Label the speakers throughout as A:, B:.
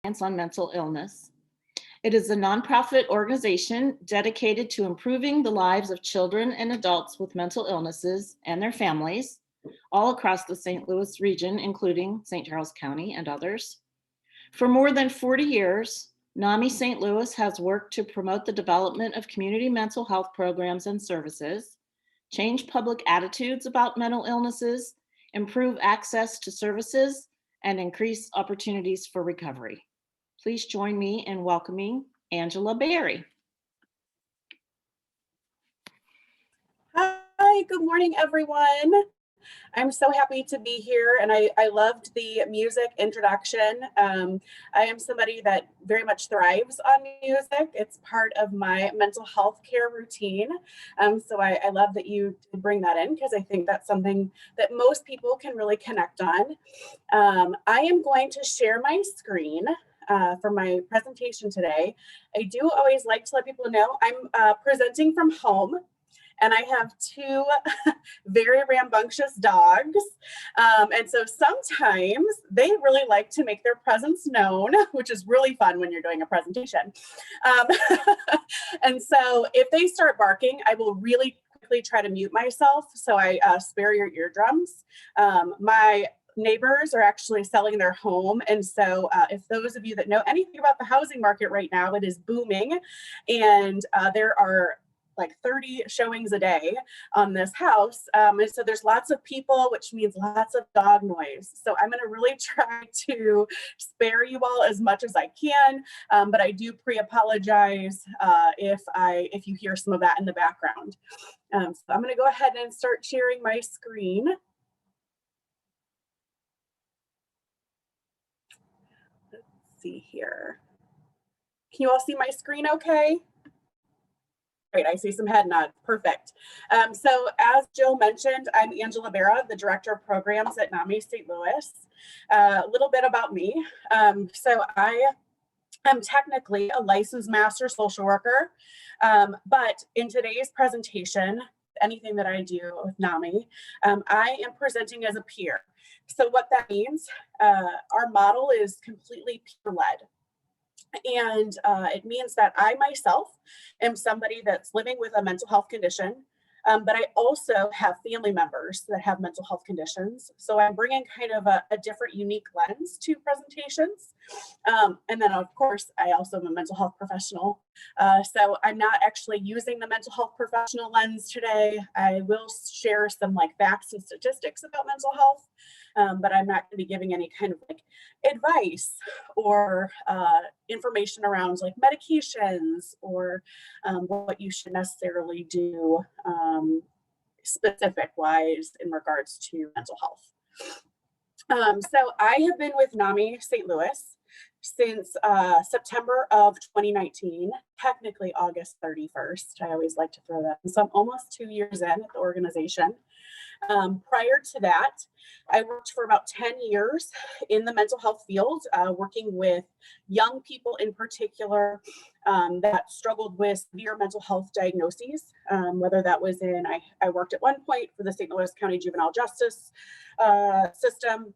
A: on Mental Illness. It is a nonprofit organization dedicated to improving the lives of children and adults with mental illnesses and their families all across the St. Louis region, including St. Charles County and others. For more than 40 years, NAMI St. Louis has worked to promote the development of community mental health programs and services, change public attitudes about mental illnesses, improve access to services, and increase opportunities for recovery. Please join me in welcoming Angela Berry.
B: Hi, good morning, everyone. I'm so happy to be here, and I loved the music introduction. I am somebody that very much thrives on music. It's part of my mental health care routine. So I love that you bring that in, because I think that's something that most people can really connect on. I am going to share my screen for my presentation today. I do always like to let people know I'm presenting from home, and I have two very rambunctious dogs. And so sometimes they really like to make their presence known, which is really fun when you're doing a presentation. And so if they start barking, I will really quickly try to mute myself, so I spare your eardrums. My neighbors are actually selling their home, and so if those of you that know anything about the housing market right now, it is booming, and there are like 30 showings a day on this house, and so there's lots of people, which means lots of dog noise. So I'm going to really try to spare you all as much as I can, but I do pre-apologize if you hear some of that in the background. So I'm going to go ahead and start sharing my screen. See here. Can you all see my screen okay? Great, I see some head nods, perfect. So as Jill mentioned, I'm Angela Berra, the Director of Programs at NAMI St Louis. A little bit about me. So I am technically a licensed master social worker, but in today's presentation, anything that I do with NAMI, I am presenting as a peer. So what that means, our model is completely peer-led. And it means that I myself am somebody that's living with a mental health condition, but I also have family members that have mental health conditions. So I'm bringing kind of a different, unique lens to presentations. And then, of course, I also am a mental health professional. So I'm not actually using the mental health professional lens today. I will share some like facts and statistics about mental health, but I'm not going to be giving any kind of like advice or information around like medications or what you should necessarily do specific wise in regards to mental health. So I have been with NAMI St. Louis since September of 2019, technically August 31st. I always like to throw that in. So I'm almost 2 years in at the organization. Prior to that, I worked for about 10 years in the mental health field, working with young people in particular that struggled with severe mental health diagnoses, whether that was in, I worked at one point for the St. Louis County Juvenile Justice System.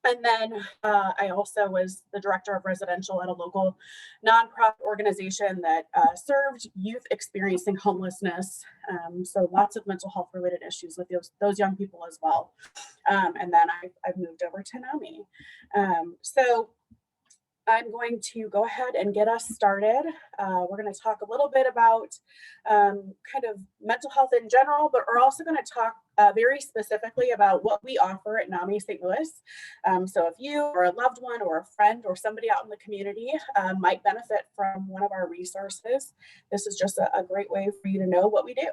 B: And then I also was the director of residential at a local nonprofit organization that served youth experiencing homelessness. So lots of mental health related issues with those young people as well. And then I've moved over to NAMI. So I'm going to go ahead and get us started. We're going to talk a little bit about kind of mental health in general, but we're also going to talk very specifically about what we offer at NAMI St. Louis. So if you or a loved one or a friend or somebody out in the community might benefit from one of our resources, this is just a great way for you to know what we do.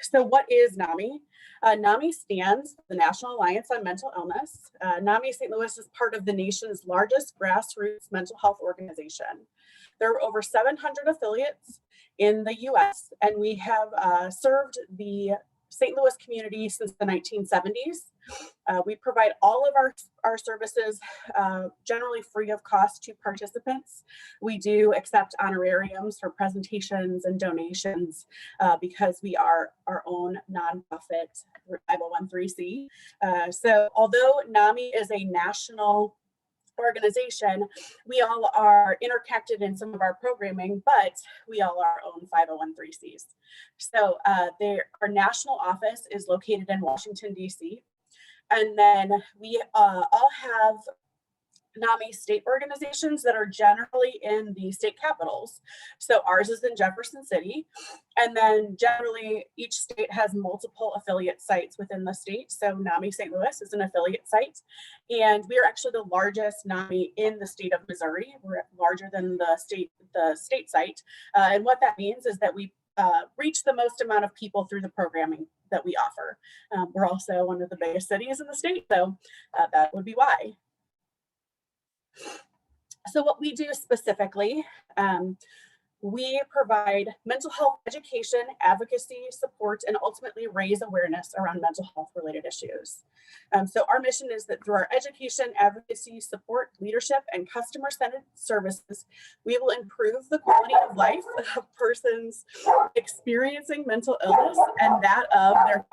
B: So what is NAMI? NAMI stands for the National Alliance on Mental Illness. NAMI St. Louis is part of the nation's largest grassroots mental health organization. There are over 700 affiliates in the US, and we have served the St. Louis community since the 1970s. We provide all of our services generally free of cost to participants. We do accept honorariums for presentations and donations because we are our own nonprofit 501(c)(3). So although NAMI is a national organization, we all are interconnected in some of our programming, but we all are our own 501(c)(3)s. So our national office is located in Washington, D.C. And then we all have NAMI state organizations that are generally in the state capitals. So ours is in Jefferson City. And then generally each state has multiple affiliate sites within the state. So NAMI St. Louis is an affiliate site. And we are actually the largest NAMI in the state of Missouri. We're larger than the state site. And what that means is that we reach the most amount of people through the programming that we offer. We're also one of the biggest cities in the state, so that would be why. So what we do specifically, we provide mental health education, advocacy, support, and ultimately raise awareness around mental health related issues. So our mission is that through our education, advocacy, support, leadership, and customer-centered services, we will improve the quality of life of persons experiencing mental illness and that of their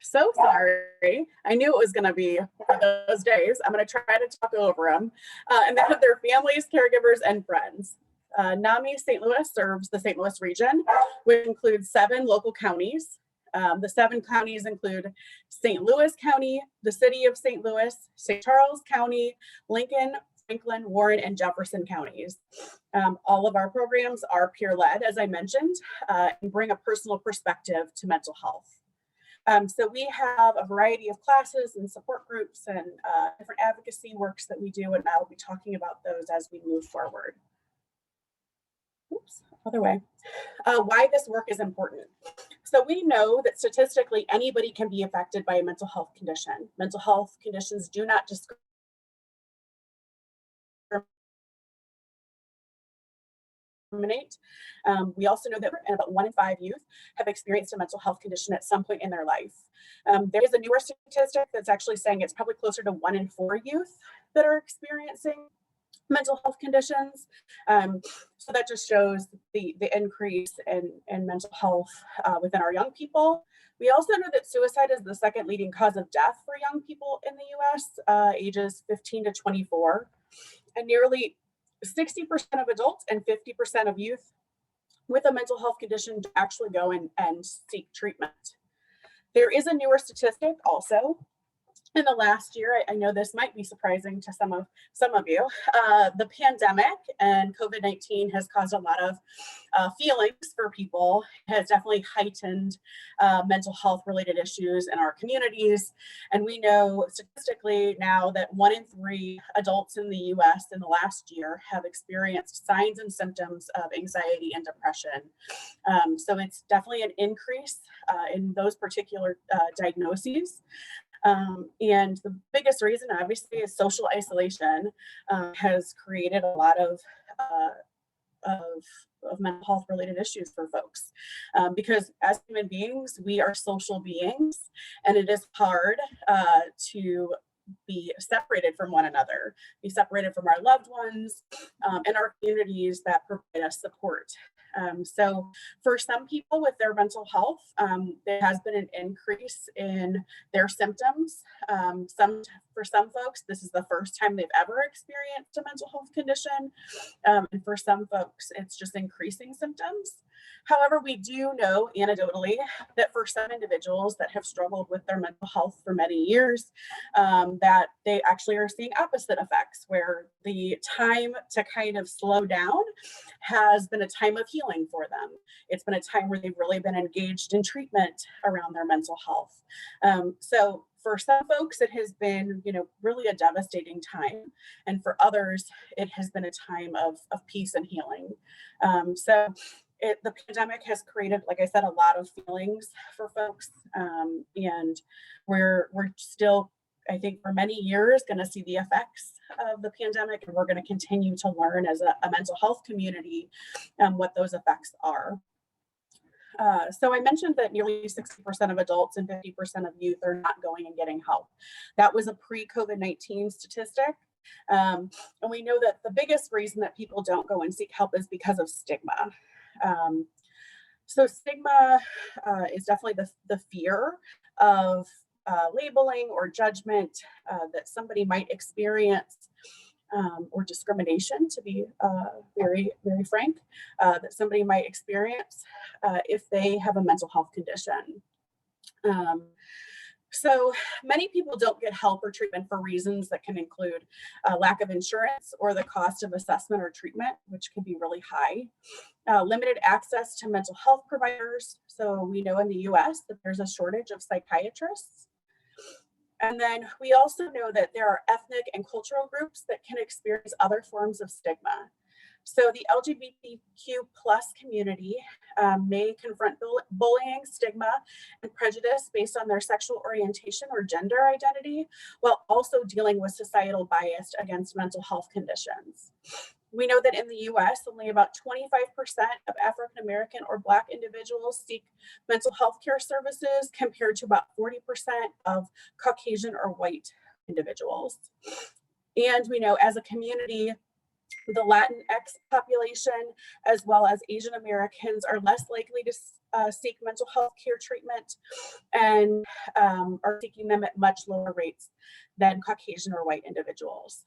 B: so sorry. I knew it was going to be one of those days. I'm going to try to talk over them. And then their families, caregivers, and friends. NAMI St. Louis serves the St. Louis region, which includes 7 local counties. The 7 counties include St. Louis County, the city of St. Louis, St. Charles County, Lincoln, Franklin, Warren, and Jefferson counties. All of our programs are peer-led, as I mentioned, and bring a personal perspective to mental health. So we have a variety of classes and support groups and different advocacy works that we do, and I'll be talking about those as we move forward. Oops, other way. Why this work is important. So we know that statistically anybody can be affected by a mental health condition. Mental health conditions do not discriminate. We also know that about 1 in 5 youth have experienced a mental health condition at some point in their life. There is a newer statistic that's actually saying it's probably closer to 1 in 4 youth that are experiencing mental health conditions. So that just shows the increase in mental health within our young people. We also know that suicide is the second leading cause of death for young people in the US, ages 15 to 24. And nearly 60% of adults and 50% of youth with a mental health condition actually go and seek treatment. There is a newer statistic also. In the last year, I know this might be surprising to some of you. The pandemic and COVID-19 has caused a lot of feelings for people, has definitely heightened mental health related issues in our communities. And we know statistically now that 1 in 3 adults in the US in the last year have experienced signs and symptoms of anxiety and depression. So it's definitely an increase in those particular diagnoses. And the biggest reason, obviously, is social isolation has created a lot of mental health related issues for folks. Because as human beings, we are social beings, and it is hard to be separated from one another, be separated from our loved ones and our communities that provide us support. So for some people with their mental health, there has been an increase in their symptoms. For some folks, this is the first time they've ever experienced a mental health condition. And for some folks, it's just increasing symptoms. However, we do know anecdotally that for some individuals that have struggled with their mental health for many years, that they actually are seeing opposite effects, where the time to kind of slow down has been a time of healing for them. It's been a time where they've really been engaged in treatment around their mental health. So for some folks, it has been, really a devastating time. And for others, it has been a time of peace and healing. The pandemic has created, like I said, a lot of feelings for folks. And we're still, I think, for many years going to see the effects of the pandemic. And we're going to continue to learn as a mental health community what those effects are. So I mentioned that nearly 60% of adults and 50% of youth are not going and getting help. That was a pre-COVID-19 statistic. And we know that the biggest reason that people don't go and seek help is because of stigma. So stigma is definitely the fear of labeling or judgment that somebody might experience, or discrimination, to be very, very frank, that somebody might experience if they have a mental health condition. Um, so many people don't get help or treatment for reasons that can include lack of insurance or the cost of assessment or treatment, which can be really high. Limited access to mental health providers. So we know in the US that there's a shortage of psychiatrists. And then we also know that there are ethnic and cultural groups that can experience other forms of stigma. So the LGBTQ plus community may confront bullying, stigma, and prejudice based on their sexual orientation or gender identity, while also dealing with societal bias against mental health conditions. We know that in the US, only about 25% of African American or Black individuals seek mental health care services, compared to about 40% of Caucasian or white individuals. And we know as a community, the Latinx population, as well as Asian Americans, are less likely to seek mental health care treatment, and are seeking them at much lower rates than Caucasian or white individuals.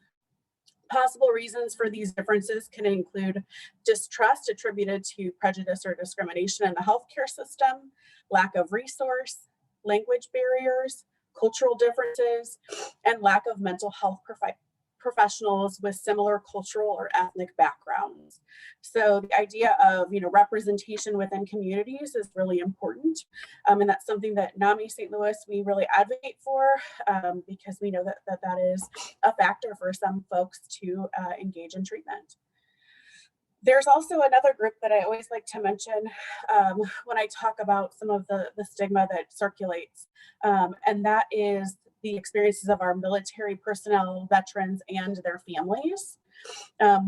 B: Possible reasons for these differences can include distrust attributed to prejudice or discrimination in the healthcare system, lack of resource, language barriers, cultural differences, and lack of mental health professionals with similar cultural or ethnic backgrounds. So the idea of representation within communities is really important, and that's something that NAMI St. Louis we really advocate for, because we know that is a factor for some folks to engage in treatment. There's also another group that I always like to mention when I talk about some of the stigma that circulates, and that is the experiences of our military personnel, veterans, and their families.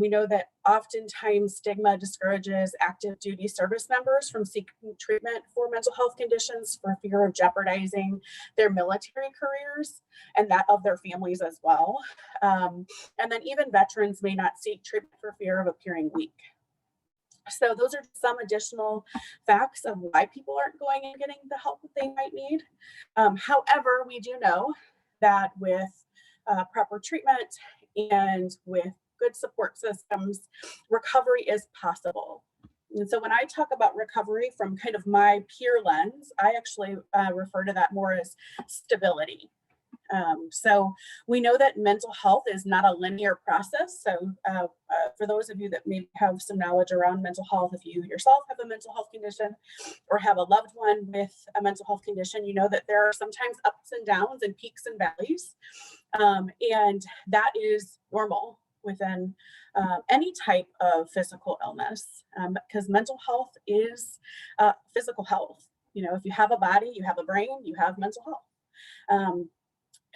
B: We know that oftentimes stigma discourages active duty service members from seeking treatment for mental health conditions for fear of jeopardizing their military careers and that of their families as well. And then even veterans may not seek treatment for fear of appearing weak. So those are some additional facts of why people aren't going and getting the help that they might need. However, we do know that with proper treatment and with good support systems, recovery is possible. And so when I talk about recovery from kind of my peer lens, I actually refer to that more as stability. So we know that mental health is not a linear process. So for those of you that maybe have some knowledge around mental health, if you yourself have a mental health condition or have a loved one with a mental health condition, you know that there are sometimes ups and downs and peaks and valleys. And that is normal within any type of physical illness, because mental health is physical health. If you have a body, you have a brain, you have mental health.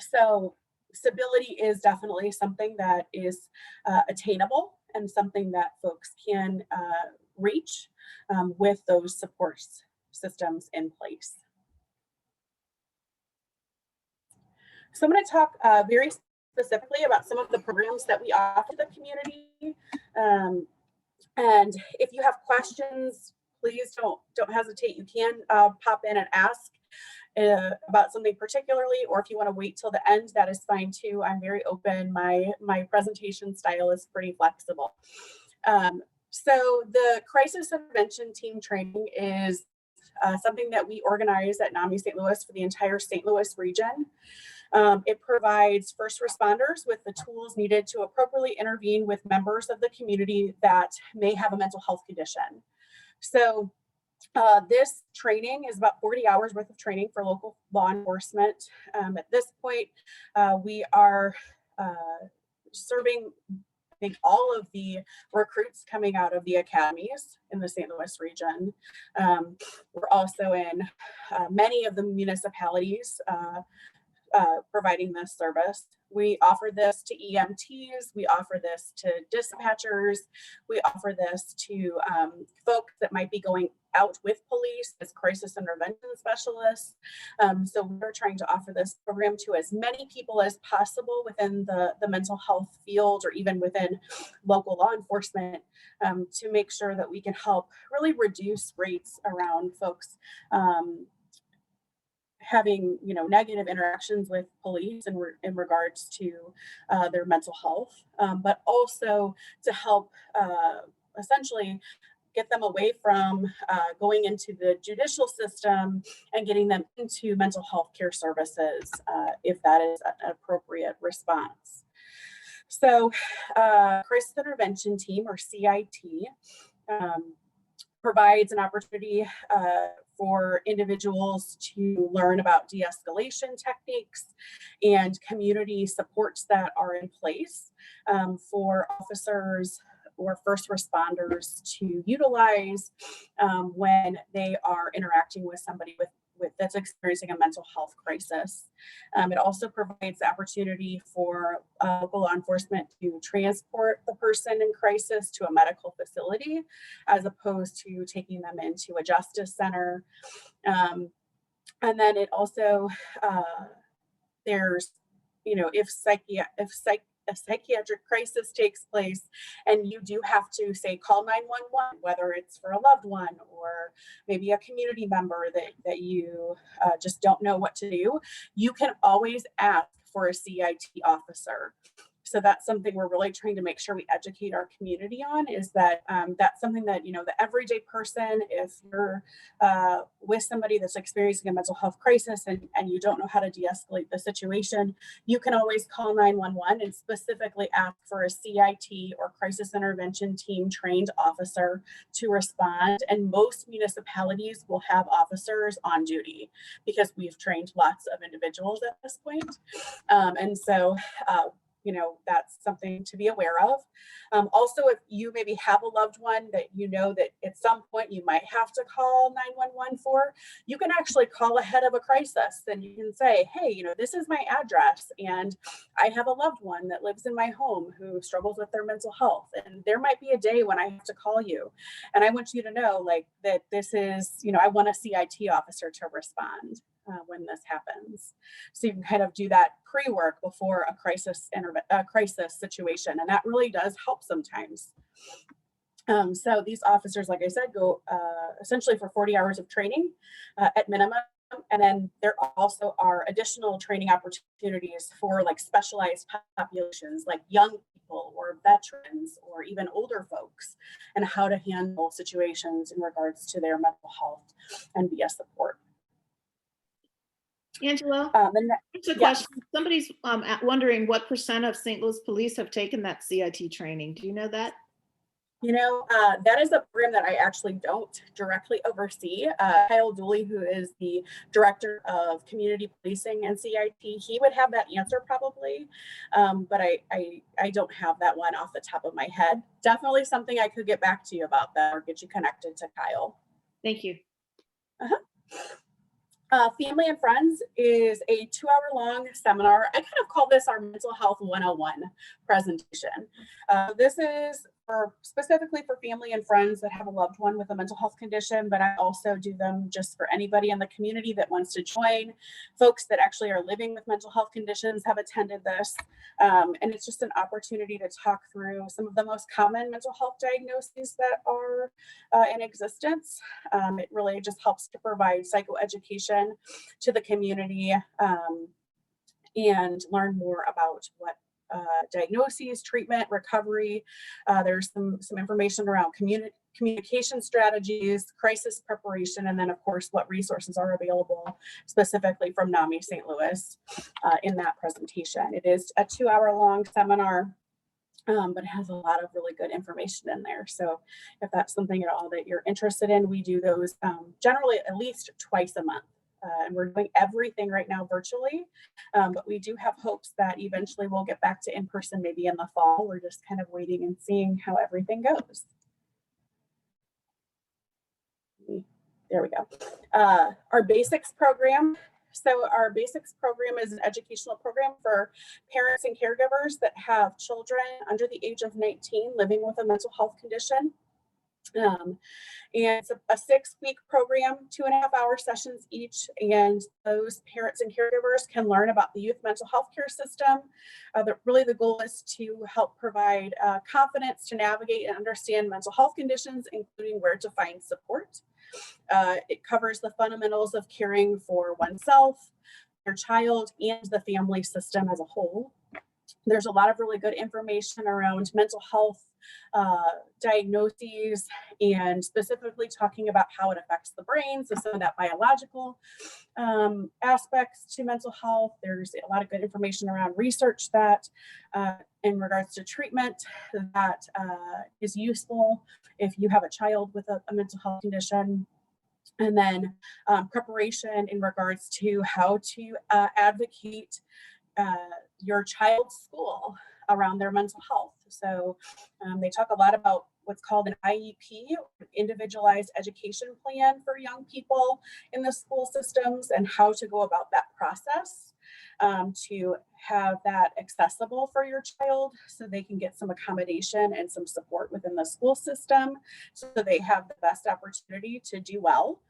B: So stability is definitely something that is attainable and something that folks can reach with those support systems in place. So I'm going to talk very specifically about some of the programs that we offer the community. And if you have questions, please don't hesitate. You can pop in and ask about something particularly, or if you want to wait till the end, that is fine too. I'm very open. My presentation style is pretty flexible. So the crisis intervention team training is something that we organize at NAMI St. Louis for the entire St. Louis region. It provides first responders with the tools needed to appropriately intervene with members of the community that may have a mental health condition. So this training is about 40 hours worth of training for local law enforcement. At this point, we are serving, I think, all of the recruits coming out of the academies in the St. Louis region. We're also in many of the municipalities providing this service. We offer this to EMTs, we offer this to dispatchers, we offer this to folks that might be going out with police as crisis intervention specialists. So we're trying to offer this program to as many people as possible within the mental health field, or even within local law enforcement, to make sure that we can help really reduce rates around folks having, you know, negative interactions with police in regards to their mental health, but also to help essentially get them away from going into the judicial system and getting them into mental health care services if that is an appropriate response. So crisis intervention team, or CIT, provides an opportunity for individuals to learn about de-escalation techniques and community supports that are in place for officers or first responders to utilize when they are interacting with somebody with that's experiencing a mental health crisis. It also provides the opportunity for local law enforcement to transport the person in crisis to a medical facility, as opposed to taking them into a justice center. And then it also, there's, you know, if a psychiatric crisis takes place and you do have to, say, call 911, whether it's for a loved one or maybe a community member that you just don't know what to do, you can always ask for a CIT officer. So that's something we're really trying to make sure we educate our community on, is that that's something that, you know, the everyday person, if you're with somebody that's experiencing a mental health crisis and you don't know how to de-escalate the situation, you can always call 911 and specifically ask for a CIT or crisis intervention team trained officer to respond. And most municipalities will have officers on duty because we've trained lots of individuals at this point. And so you know, that's something to be aware of. Also, if you maybe have a loved one that you know that at some point you might have to call 911 for, you can actually call ahead of a crisis and you can say, hey, you know, this is my address and I have a loved one that lives in my home who struggles with their mental health. And there might be a day when I have to call you. And I want you to know, like, that this is, you know, I want a CIT officer to respond when this happens. So you can kind of do that pre-work before a crisis situation, and that really does help sometimes. So these officers, like I said, go essentially for 40 hours of training at minimum, and then there also are additional training opportunities for like specialized populations, like young people or veterans or even older folks, and how to handle situations in regards to their mental health and be a support.
A: Angela, here's a
B: yes.
A: question. Somebody's wondering what % of St. Louis police have taken that CIT training. Do you know that?
B: You know, that is a program that I actually don't directly oversee. Kyle Dooley, who is the director of community policing and CIT, he would have that answer probably, but I don't have that one off the top of my head. Definitely something I could get back to you about that or get you connected to Kyle.
A: Thank you.
B: Family and Friends is a 2-hour-long seminar. I kind of call this our Mental Health 101 presentation. This is specifically for family and friends that have a loved one with a mental health condition, but I also do them just for anybody in the community that wants to join. Folks that actually are living with mental health conditions have attended this, and it's just an opportunity to talk through some of the most common mental health diagnoses that are in existence. It really just helps to provide psychoeducation to the community and learn more about what diagnoses, treatment, recovery. There's some information around communication strategies, crisis preparation, and then of course what resources are available specifically from NAMI St. Louis in that presentation. It is a 2-hour-long seminar, but it has a lot of really good information in there. So if that's something at all that you're interested in, we do those generally at least twice a month. And we're doing everything right now virtually, but we do have hopes that eventually we'll get back to in-person maybe in the fall. We're just kind of waiting and seeing how everything goes. There we go. Our basics program So our basics program is an educational program for parents and caregivers that have children under the age of 19 living with a mental health condition. Um, and it's a 6-week program, 2.5-hour sessions each. And those parents and caregivers can learn about the youth mental health care system. Really the goal is to help provide confidence to navigate and understand mental health conditions, including where to find support. It covers the fundamentals of caring for oneself, their child, and the family system as a whole. There's a lot of really good information around mental health diagnoses, and specifically talking about how it affects the brain. So some of that biological aspects to mental health. There's a lot of good information around research that in regards to treatment that is useful if you have a child with a mental health condition. And then preparation in regards to how to advocate your child's school around their mental health. So they talk a lot about what's called an IEP, individualized education plan for young people in the school systems, and how to go about that process to have that accessible for your child so they can get some accommodation and some support within the school system so they have the best opportunity to do well.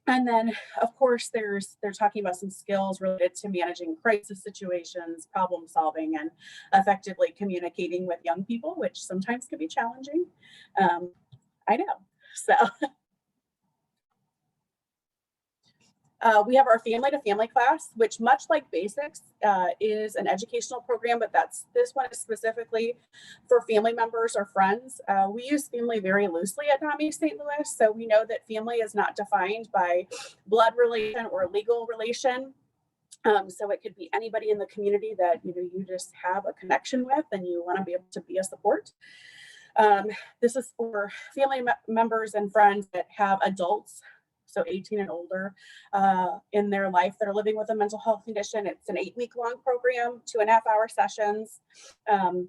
B: And then, of course, they're talking about some skills related to managing crisis situations, problem solving, and effectively communicating with young people, which sometimes can be challenging. I know. So we have our family to family class, which, much like basics, is an educational program, but this one is specifically for family members or friends. We use family very loosely at NAMI St Louis, so we know that family is not defined by blood relation or legal relation. So it could be anybody in the community that you just have a connection with and you want to be able to be a support. This is for family members and friends that have adults, so 18 and older, in their life that are living with a mental health condition. It's an 8-week long program, 2.5-hour sessions. And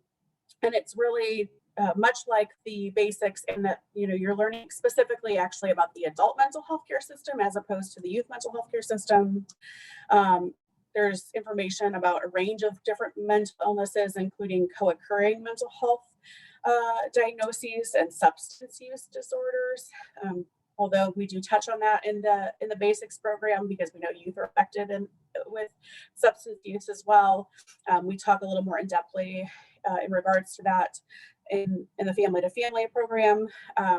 B: it's really much like the basics in that, you're learning specifically actually about the adult mental health care system as opposed to the youth mental health care system. There's information about a range of different mental illnesses, including co-occurring mental health diagnoses and substance use disorders. Although we do touch on that in the basics program because we know youth are affected with substance use as well. We talk a little more in depthly in regards to that in the family to family program.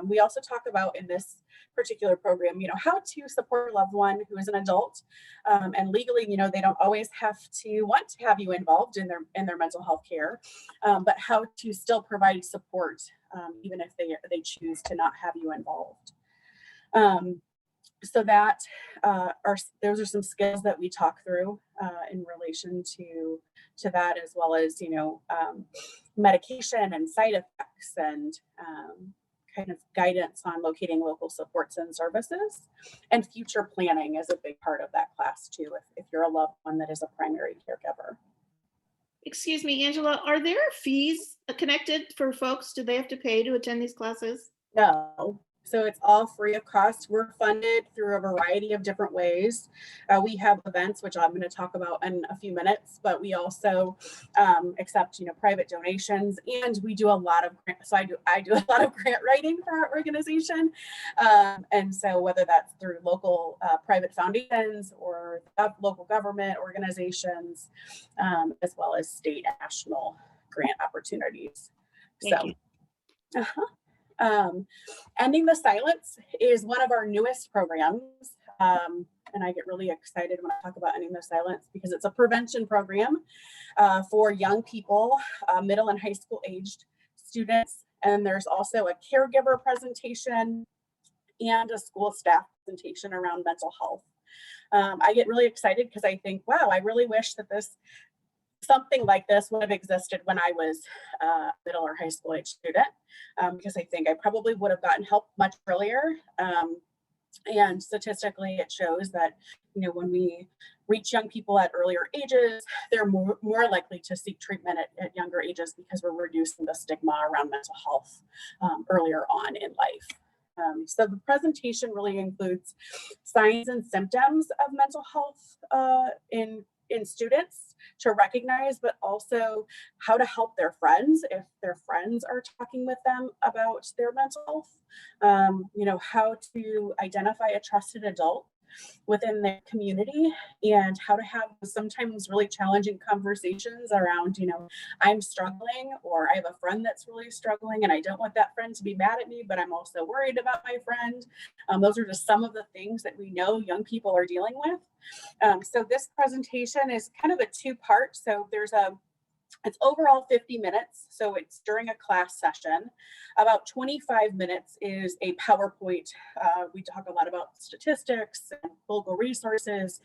B: We also talk about in this particular program, how to support a loved one who is an adult, and legally, they don't always have to want to have you involved in their mental health care, but how to still provide support even if they choose to not have you involved. So that those are some skills that we talk through in relation to that, as well as medication and side effects and kind of guidance on locating local supports and services. And future planning is a big part of that class too, if you're a loved one that is a primary caregiver.
C: Excuse me, Angela, are there fees connected for folks? Do they have to pay to attend these classes?
B: No. So it's all free of cost. We're funded through a variety of different ways. We have events, which I'm going to talk about in a few minutes, but we also accept, private donations, and we do a lot of grants. So I do a lot of grant writing for our organization. And so whether that's through local private foundations or local government organizations, as well as state and national grant opportunities.
C: Thank you.
B: Ending the Silence is one of our newest programs. And I get really excited when I talk about Ending the Silence because it's a prevention program for young people, middle and high school aged students. And there's also a caregiver presentation and a school staff presentation around mental health. I get really excited because I think, wow, I really wish that something like this would have existed when I was a middle or high school age student, because I think I probably would have gotten help much earlier. And statistically, it shows that, when we reach young people at earlier ages, they're more likely to seek treatment at younger ages because we're reducing the stigma around mental health earlier on in life. So the presentation really includes signs and symptoms of mental health in students to recognize, but also how to help their friends if their friends are talking with them about their mental health. How to identify a trusted adult within their community, and how to have sometimes really challenging conversations around, I'm struggling, or I have a friend that's really struggling and I don't want that friend to be mad at me, but I'm also worried about my friend. Those are just some of the things that we know young people are dealing with. So this presentation is kind of a two-part. So it's overall 50 minutes, so it's during a class session. About 25 minutes is a PowerPoint. We talk a lot about statistics and local resources.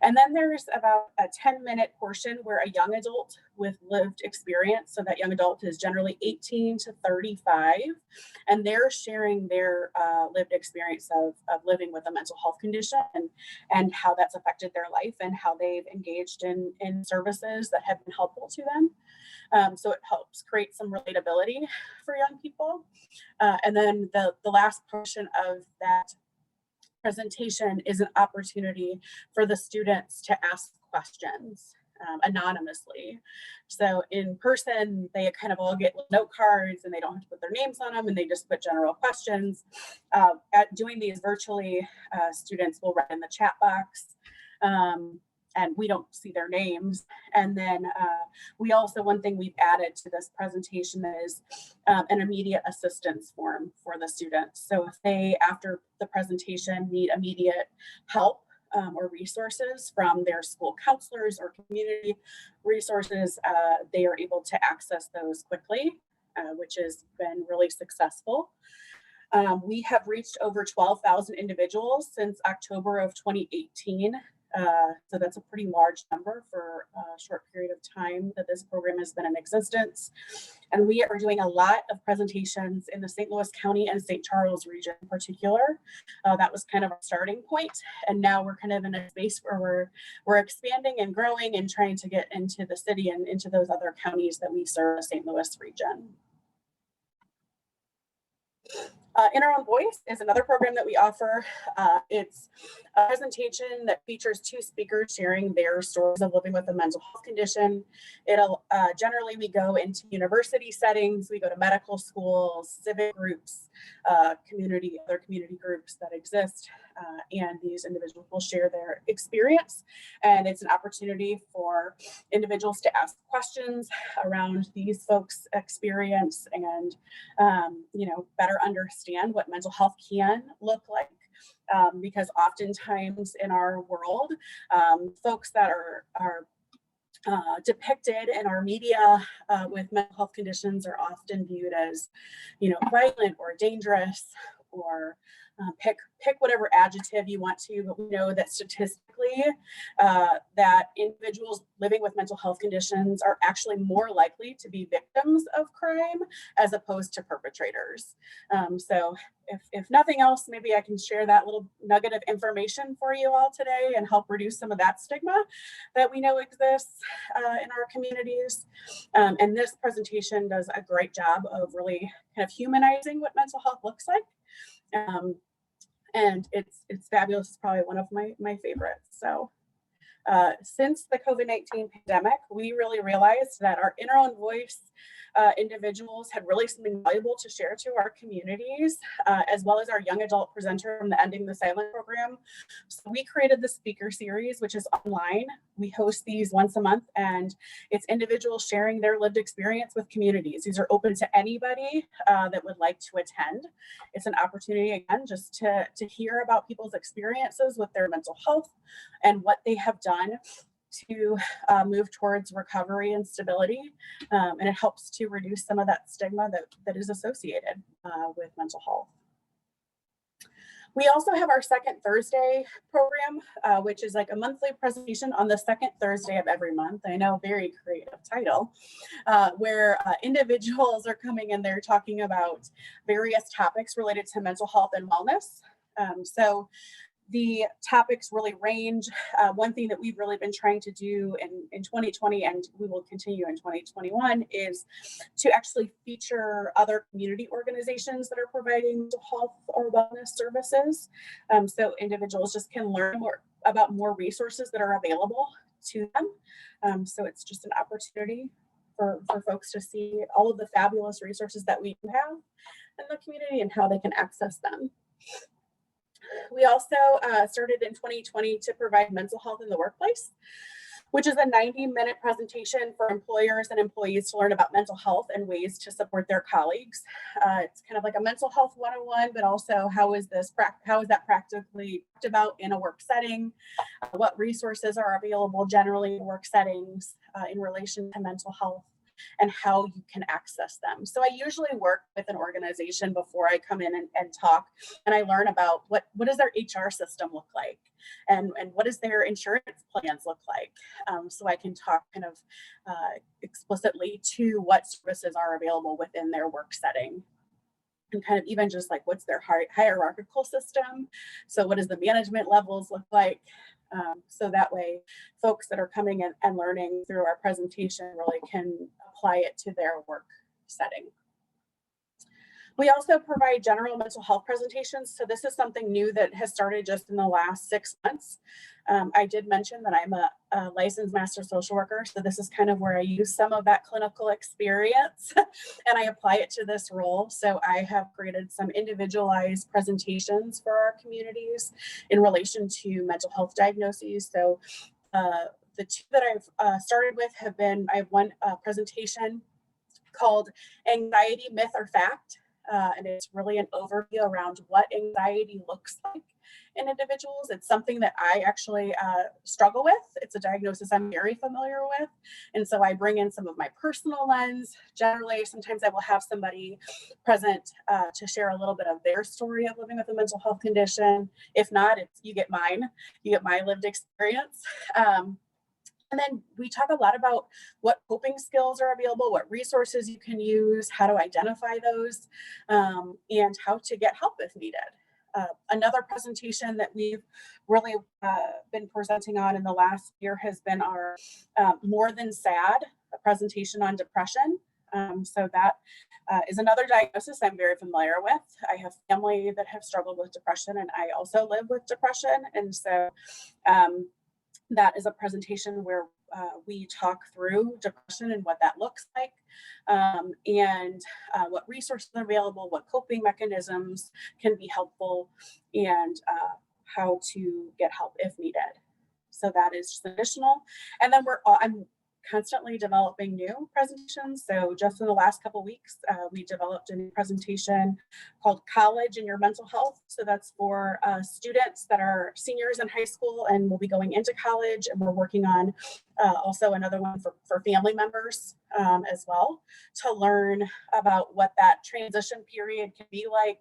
B: And then there's about a 10-minute portion where a young adult with lived experience, so that young adult is generally 18 to 35, and they're sharing their lived experience of living with a mental health condition and how that's affected their life and how they've engaged in services that have been helpful to them. So it helps create some relatability for young people. And then the last portion of that presentation is an opportunity for the students to ask questions anonymously. So in person, they kind of all get note cards and they don't have to put their names on them, and they just put general questions. At doing these virtually, students will write in the chat box. And we don't see their names. And then we also, one thing we've added to this presentation is an immediate assistance form for the students. So if they, after the presentation, need immediate help or resources from their school counselors or community resources, they are able to access those quickly, which has been really successful. We have reached over 12,000 individuals since October of 2018. So that's a pretty large number for a short period of time that this program has been in existence. And we are doing a lot of presentations in the St. Louis County and St. Charles region in particular. That was kind of a starting point. And now we're kind of in a space where we're expanding and growing and trying to get into the city and into those other counties that we serve the St. Louis region. In Our Own Voice is another program that we offer. It's a presentation that features two speakers sharing their stories of living with a mental health condition. Generally, we go into university settings, we go to medical schools, civic groups, other community groups that exist, and these individuals will share their experience. And it's an opportunity for individuals to ask questions around these folks' experience and, better understand what mental health can look like. Because oftentimes in our world, folks that are depicted in our media with mental health conditions are often viewed as, violent or dangerous, or pick whatever adjective you want to, but we know that statistically that individuals living with mental health conditions are actually more likely to be victims of crime as opposed to perpetrators. So if nothing else, maybe I can share that little nugget of information for you all today and help reduce some of that stigma that we know exists in our communities. And this presentation does a great job of really kind of humanizing what mental health looks like. And it's fabulous. It's probably one of my favorites. So since the COVID-19 pandemic, we really realized that our In Our Own Voice individuals had really something valuable to share to our communities, as well as our young adult presenter from the Ending the Silent program. So we created the speaker series, which is online. We host these once a month, and it's individuals sharing their lived experience with communities. These are open to anybody that would like to attend. It's an opportunity, again, just to hear about people's experiences with their mental health and what they have done to move towards recovery and stability. And it helps to reduce some of that stigma that is associated with mental health. We also have our Second Thursday program, which is like a monthly presentation on the second Thursday of every month. I know, very creative title, where individuals are coming and they're talking about various topics related to mental health and wellness. So The topics really range. One thing that we've really been trying to do in 2020, and we will continue in 2021, is to actually feature other community organizations that are providing mental health or wellness services. So individuals just can learn more about more resources that are available to them. So it's just an opportunity for folks to see all of the fabulous resources that we have in the community and how they can access them. We also started in 2020 to provide mental health in the workplace, which is a 90-minute presentation for employers and employees to learn about mental health and ways to support their colleagues. It's kind of like a mental health 101, but also how is that practically talked about in a work setting? What resources are available generally in work settings in relation to mental health, and how you can access them. So I usually work with an organization before I come in and talk, and I learn about what does their HR system look like, and what does their insurance plans look like, so I can talk kind of explicitly to what services are available within their work setting. And kind of even just like what's their hierarchical system. So what does the management levels look like? So that way folks that are coming in and learning through our presentation really can apply it to their work setting. We also provide general mental health presentations. So this is something new that has started just in the last 6 months. I did mention that I'm a licensed master social worker. So this is kind of where I use some of that clinical experience and I apply it to this role. So I have created some individualized presentations for our communities in relation to mental health diagnoses. So the two that I've started with have been, I have one presentation called Anxiety, Myth or Fact. And it's really an overview around what anxiety looks like in individuals. It's something that I actually struggle with. It's a diagnosis I'm very familiar with. And so I bring in some of my personal lens. Generally, sometimes I will have somebody present to share a little bit of their story of living with a mental health condition. If not, you get mine. You get my lived experience. And then we talk a lot about what coping skills are available, what resources you can use, how to identify those, and how to get help if needed. Another presentation that we've really been presenting on in the last year has been our More Than Sad, a presentation on depression. So that is another diagnosis I'm very familiar with. I have family that have struggled with depression, and I also live with depression. And so that is a presentation where we talk through depression and what that looks like, and what resources are available, what coping mechanisms can be helpful, and how to get help if needed. So that is just additional. And then I'm constantly developing new presentations. So just in the last couple of weeks, we developed a new presentation called College and Your Mental Health. So that's for students that are seniors in high school and will be going into college. And we're working on also another one for family members as well, to learn about what that transition period can be like,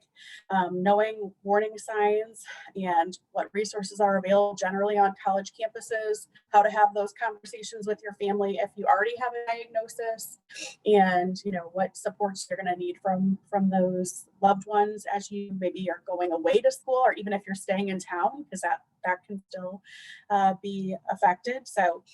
B: knowing warning signs and what resources are available generally on college campuses, how to have those conversations with your family if you already have a diagnosis, and what supports you're going to need from those loved ones as you maybe are going away to school, or even if you're staying in town, because that can still be affected. So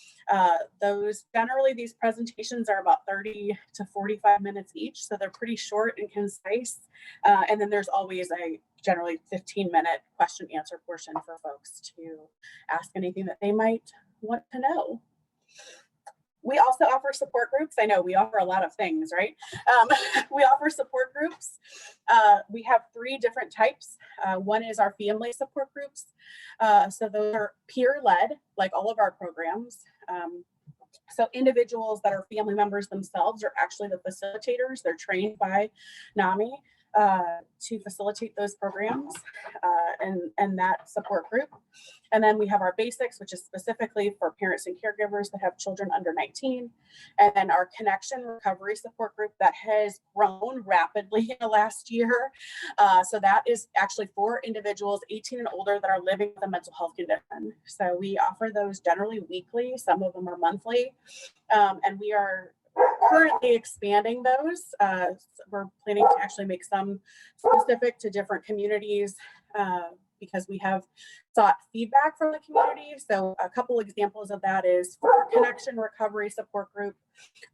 B: these presentations are about 30 to 45 minutes each. So they're pretty short and concise. And then there's always a generally 15-minute question answer portion for folks to ask anything that they might want to know. We also offer support groups. I know we offer a lot of things, right? We offer support groups. We have 3 different types. One is our family support groups. So those are peer-led, like all of our programs. So individuals that are family members themselves are actually the facilitators. They're trained by NAMI to facilitate those programs and that support group. And then we have our basics, which is specifically for parents and caregivers that have children under 19. And then our connection recovery support group that has grown rapidly in the last year. So that is actually for individuals 18 and older that are living with a mental health condition. So we offer those generally weekly. Some of them are monthly. And we are currently expanding those. We're planning to actually make some specific to different communities because we have sought feedback from the community. So a couple examples of that is for our Connection Recovery Support Group,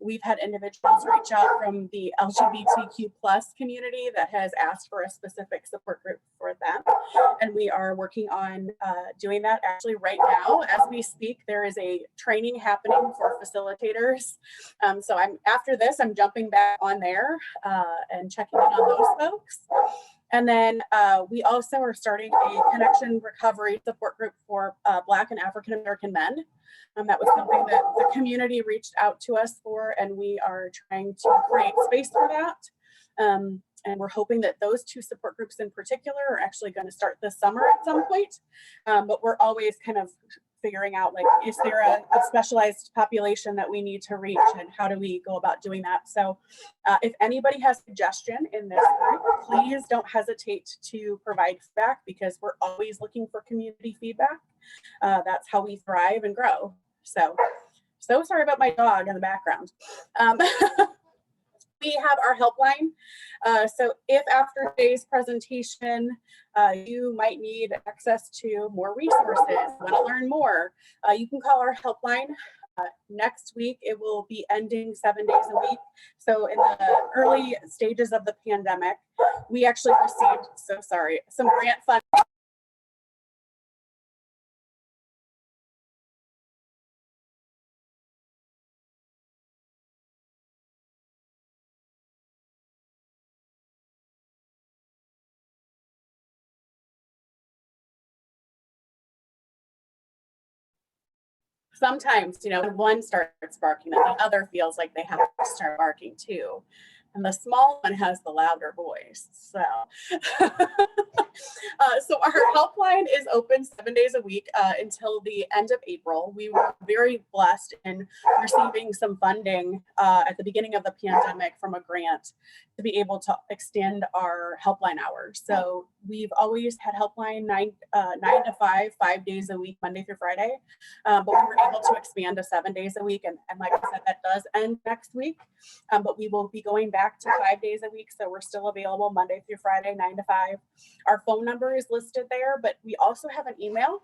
B: we've had individuals reach out from the LGBTQ plus community that has asked for a specific support group for them. And we are working on doing that actually right now. As we speak, there is a training happening for facilitators. So after this, I'm jumping back on there and checking in on those folks. And then we also are starting a Connection Recovery Support Group for Black and African American men. That was something that the community reached out to us for, and we are trying to create space for that. And we're hoping that those two support groups in particular are actually going to start this summer at some point. But we're always kind of figuring out, like, is there a specialized population that we need to reach, and how do we go about doing that? So if anybody has suggestion in this group, please don't hesitate to provide feedback, because we're always looking for community feedback. That's how we thrive and grow. So sorry about my dog in the background. We have our helpline. So if after today's presentation, you might need access to more resources, want to learn more, you can call our helpline. Next week, it will be ending 7 days a week. So in the early stages of the pandemic, we actually received, some grant funding. Sometimes, when one starts barking, then the other feels like they have to start barking too. And the small one has the louder voice. So, so our helpline is open 7 days a week until the end of April. We were very blessed in receiving some funding at the beginning of the pandemic from a grant to be able to extend our helpline hours. So we've always had helpline 9 to 5 days a week, Monday through Friday. But we were able to expand to 7 days a week. And like I said, that does end next week. But we will be going back to 5 days a week. So we're still available Monday through Friday, 9 to 5. Our phone number is listed there, but we also have an email.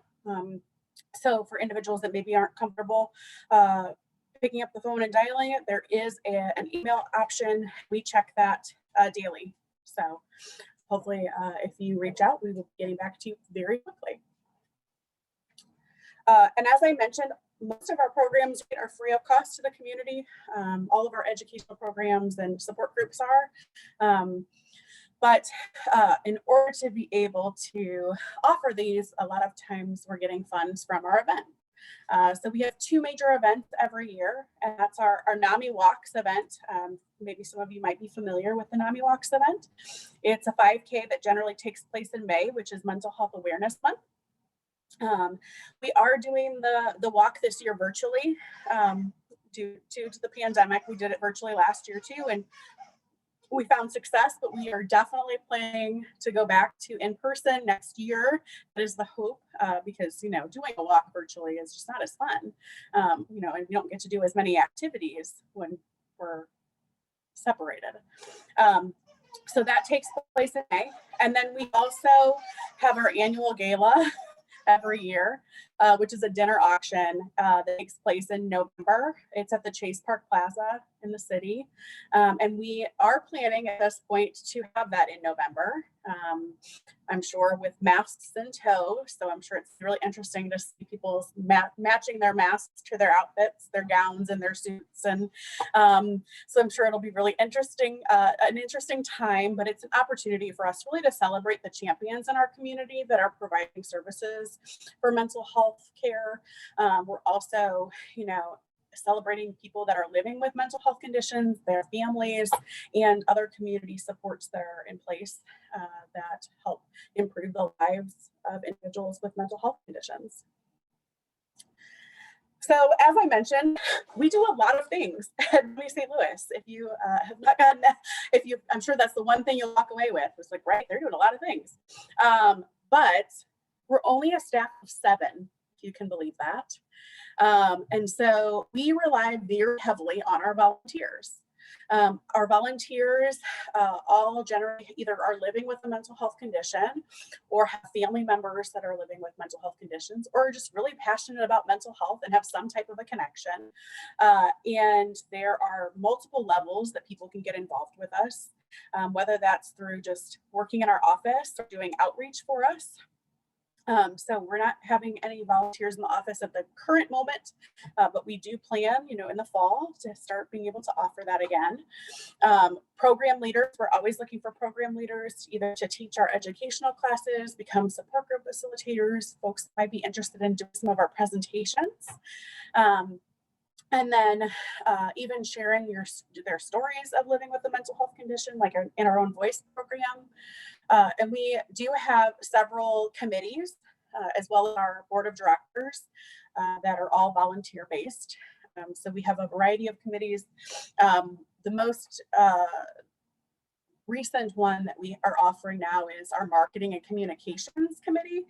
B: So for individuals that maybe aren't comfortable picking up the phone and dialing it, there is an email option. We check that daily. So hopefully if you reach out, we will be getting back to you very quickly. And as I mentioned, most of our programs are free of cost to the community. All of our educational programs and support groups are. But in order to be able to offer these, a lot of times we're getting funds from our event. So we have 2 major events every year, and that's our NAMI Walks event. Maybe some of you might be familiar with the NAMI Walks event. It's a 5K that generally takes place in May, which is Mental Health Awareness Month. We are doing the walk this year virtually due to the pandemic. We did it virtually last year too, and we found success, but we are definitely planning to go back to in person next year. That is the hope, because doing a walk virtually is just not as fun, and we don't get to do as many activities when we're separated. So that takes place in May, and then we also have our annual gala every year, which is a dinner auction that takes place in November. It's at the Chase Park Plaza in the city. And we are planning at this point to have that in November. I'm sure with masks in tow. So I'm sure it's really interesting to see people matching their masks to their outfits, their gowns and their suits. And so I'm sure it'll be really interesting, an interesting time, but it's an opportunity for us really to celebrate the champions in our community that are providing services for mental health care. We're also, celebrating people that are living with mental health conditions, their families, and other community supports that are in place that help improve the lives of individuals with mental health conditions. So as I mentioned, we do a lot of things at NAMI St Louis. If you have not gotten that, I'm sure that's the one thing you'll walk away with. It's like, right, they're doing a lot of things. But we're only a staff of 7, if you can believe that. And so we rely very heavily on our volunteers. Our volunteers all generally either are living with a mental health condition or have family members that are living with mental health conditions, or are just really passionate about mental health and have some type of a connection. And there are multiple levels that people can get involved with us, whether that's through just working in our office or doing outreach for us. So we're not having any volunteers in the office at the current moment, but we do plan, in the fall to start being able to offer that again. Program leaders, we're always looking for program leaders, either to teach our educational classes, become support group facilitators. Folks might be interested in doing some of our presentations. And then even sharing their stories of living with a mental health condition, like in our own voice program. And we do have several committees, as well as our board of directors that are all volunteer based. So we have a variety of committees. The most recent one that we are offering now is our marketing and communications committee.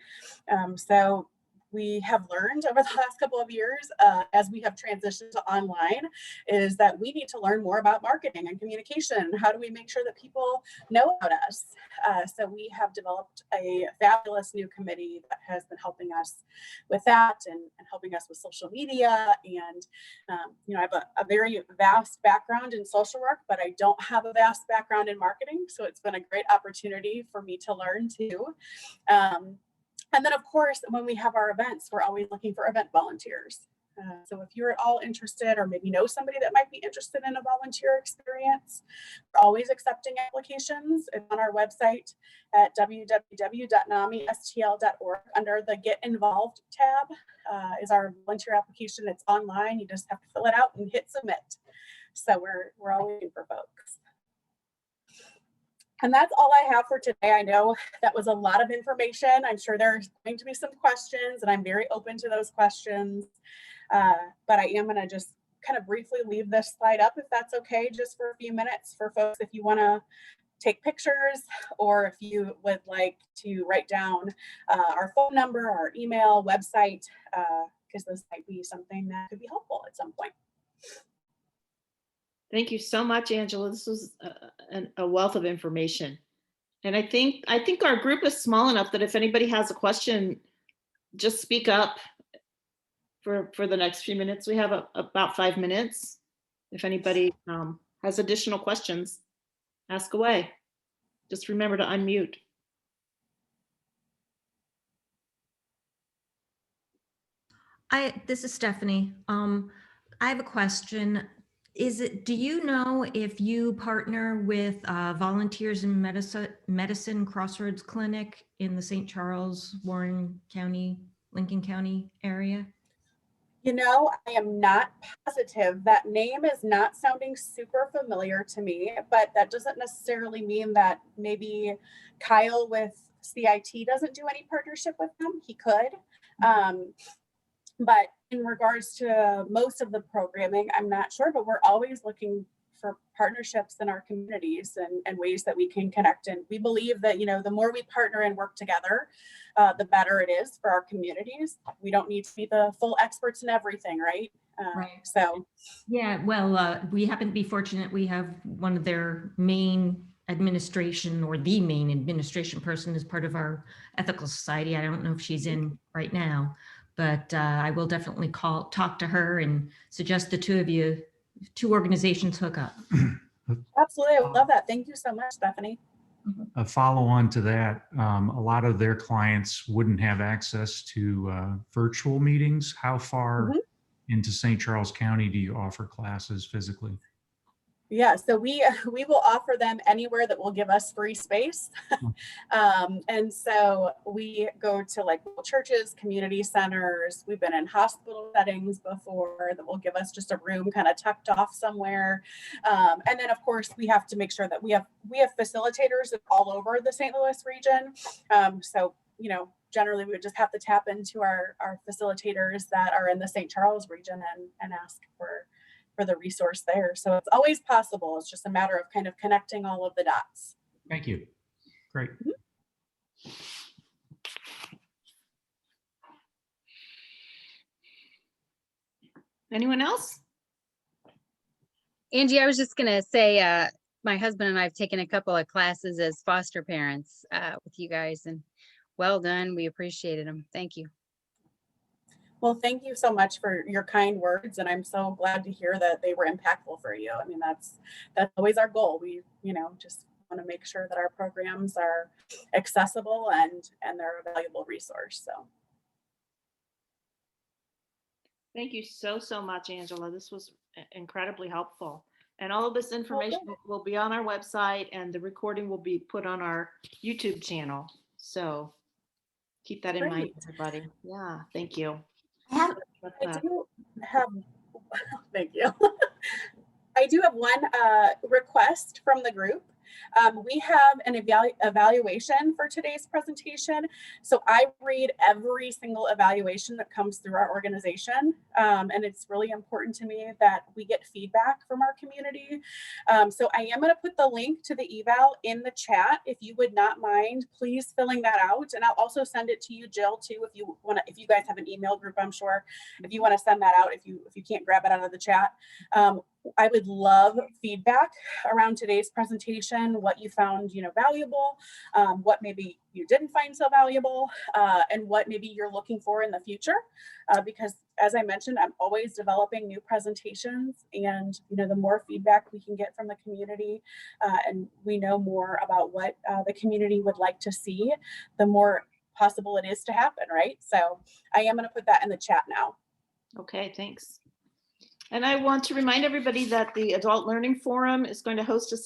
B: So we have learned over the last couple of years, as we have transitioned to online, is that we need to learn more about marketing and communication. How do we make sure that people know about us? So we have developed a fabulous new committee that has been helping us with that and helping us with social media. And, I have a very vast background in social work, but I don't have a vast background in marketing. So it's been a great opportunity for me to learn too. And then, of course, when we have our events, we're always looking for event volunteers. So if you're at all interested, or maybe know somebody that might be interested in a volunteer experience, we're always accepting applications. It's on our website at www.namistl.org. Under the Get Involved tab is our volunteer application. It's online. You just have to fill it out and hit submit. So we're always looking for folks. And that's all I have for today. I know that was a lot of information. I'm sure there's going to be some questions, and I'm very open to those questions. But I am going to just kind of briefly leave this slide up, if that's okay, just for a few minutes for folks if you want to take pictures, or if you would like to write down our phone number, our email, website, because this might be something that could be helpful at some point.
C: Thank you so much, Angela. This was a wealth of information. And I think our group is small enough that if anybody has a question, just speak up for the next few minutes. We have about 5 minutes. If anybody has additional questions, ask away. Just remember to unmute.
D: This is Stephanie. I have a question. Do you know if you partner with Volunteers in Medicine Crossroads Clinic in the St. Charles, Warren County, Lincoln County area?
B: I am not positive. That name is not sounding super familiar to me, but that doesn't necessarily mean that maybe Kyle with CIT doesn't do any partnership with them. He could. But in regards to most of the programming, I'm not sure, but we're always looking for partnerships in our communities and ways that we can connect. And we believe that, the more we partner and work together, the better it is for our communities. We don't need to be the full experts in everything, right?
D: Right.
B: So.
D: Yeah, well, we happen to be fortunate. We have one of their main administration, or the main administration person, as part of our ethical society. I don't know if she's in right now, but I will definitely talk to her and suggest the two organizations hook up.
B: Absolutely. I would love that. Thank you so much, Stephanie.
E: A follow on to that, a lot of their clients wouldn't have access to virtual meetings. How far into St. Charles County do you offer classes physically?
B: Yeah, so we will offer them anywhere that will give us free space. And so we go to like churches, community centers. We've been in hospital settings before that will give us just a room kind of tucked off somewhere. And then of course we have to make sure that we have facilitators all over the St. Louis region. So, generally we would just have to tap into our facilitators that are in the St. Charles region and ask for the resource there. So it's always possible. It's just a matter of kind of connecting all of the dots.
E: Thank you. Great.
C: Anyone else?
F: Angie, I was just gonna say, my husband and I have taken a couple of classes as foster parents with you guys, and well done. We appreciated them. Thank you.
B: Well, thank you so much for your kind words, and I'm so glad to hear that they were impactful for you. I mean, that's always our goal. We, just want to make sure that our programs are accessible and they're a valuable resource. So
C: Thank you so much, Angela. This was incredibly helpful. And all of this information will be on our website, and the recording will be put on our YouTube channel. So keep that in mind,
B: Great.
C: everybody. Yeah, thank you.
B: I do have, thank you. I do have one request from the group. We have an evaluation for today's presentation. So I read every single evaluation that comes through our organization. And it's really important to me that we get feedback from our community. So I am going to put the link to the eval in the chat. If you would not mind, please filling that out. And I'll also send it to you, Jill, too, if you guys have an email group, I'm sure, if you want to send that out, if you can't grab it out of the chat. I would love feedback around today's presentation, what you found, valuable, what maybe you didn't find so valuable, and what maybe you're looking for in the future. Because as I mentioned, I'm always developing new presentations, and the more feedback we can get from the community, and we know more about what the community would like to see, the more possible it is to happen, right? So I am going to put that in the chat now.
C: Okay, thanks. And I want to remind everybody that the Adult Learning Forum is going to host a